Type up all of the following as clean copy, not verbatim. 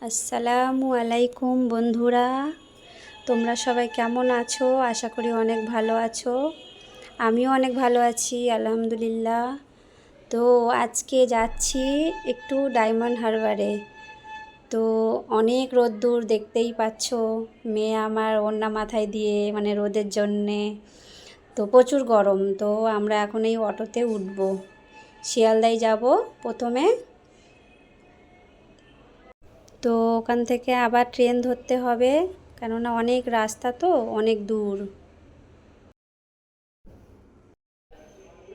আসসালামু আলাইকুম বন্ধুরা, তোমরা সবাই কেমন আছো? আশা করি অনেক ভালো আছো। আমিও অনেক ভালো আছি, আলহামদুলিল্লাহ। তো আজকে যাচ্ছি একটু ডায়মন্ড হারবারে। তো অনেক রোদ্দুর, দেখতেই পাচ্ছ। মেয়ে আমার ওড়না মাথায় দিয়ে, মানে রোদের জন্যে। তো প্রচুর গরম। তো আমরা এখন এই অটোতে উঠবো, শিয়ালদায় যাব প্রথমে। তো ওখান থেকে আবার ট্রেন ধরতে হবে, কেননা অনেক রাস্তা, তো অনেক দূর।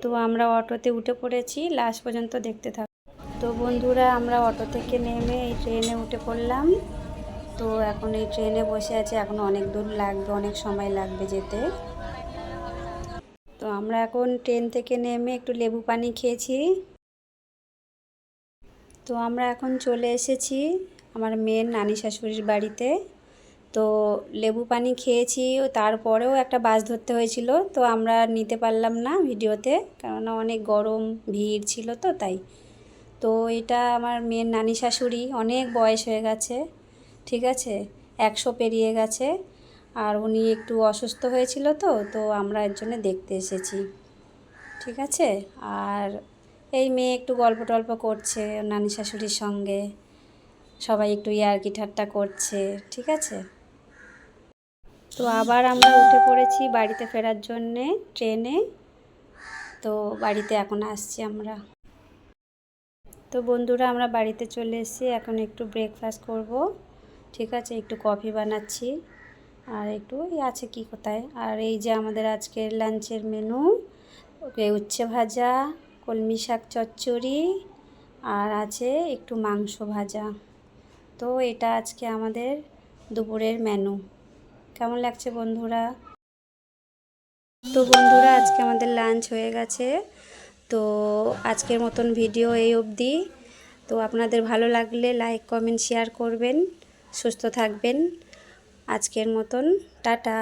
তো আমরা অটোতে উঠে পড়েছি, লাস্ট পর্যন্ত দেখতে থাক। তো বন্ধুরা, আমরা অটো থেকে নেমে এই ট্রেনে উঠে পড়লাম। তো এখন এই ট্রেনে বসে আছি, এখন অনেক দূর লাগবে, অনেক সময় লাগবে যেতে। তো আমরা এখন ট্রেন থেকে নেমে একটু লেবু পানি খেয়েছি। তো আমরা এখন চলে এসেছি আমার মেয়ের নানি শাশুড়ির বাড়িতে। তো লেবু পানি খেয়েছি, তারপরেও একটা বাস ধরতে হয়েছিল। তো আমরা নিতে পারলাম না ভিডিওতে, কেননা অনেক গরম, ভিড় ছিল, তো তাই। তো এটা আমার মেয়ের নানি শাশুড়ি, অনেক বয়স হয়ে গেছে, ঠিক আছে, 100 পেরিয়ে গেছে। আর উনি একটু অসুস্থ হয়েছিল, তো তো আমরা এর জন্য দেখতে এসেছি, ঠিক আছে। আর এই মেয়ে একটু গল্প টল্প করছে নানি শাশুড়ির সঙ্গে, সবাই একটু ইয়ার্কি ঠাট্টা করছে, ঠিক আছে। তো আবার আমরা উঠে পড়েছি বাড়িতে ফেরার জন্যে ট্রেনে। তো বাড়িতে এখন আসছি আমরা। তো বন্ধুরা, আমরা বাড়িতে চলে এসেছি, এখন একটু ব্রেকফাস্ট করব, ঠিক আছে। একটু কফি বানাচ্ছি, আর একটু আছে কি কোথায়। আর এই যে আমাদের আজকের লাঞ্চের মেনু, উচ্ছে ভাজা, কলমি শাক চচ্চড়ি, আর আছে একটু মাংস ভাজা। তো এটা আজকে আমাদের দুপুরের মেনু। কেমন লাগছে বন্ধুরা? তো বন্ধুরা, আজকে আমাদের লাঞ্চ হয়ে গেছে। তো আজকের মতন ভিডিও এই অবধি। তো আপনাদের ভালো লাগলে লাইক, কমেন্ট, শেয়ার করবেন। সুস্থ থাকবেন। আজকের মতন টাটা।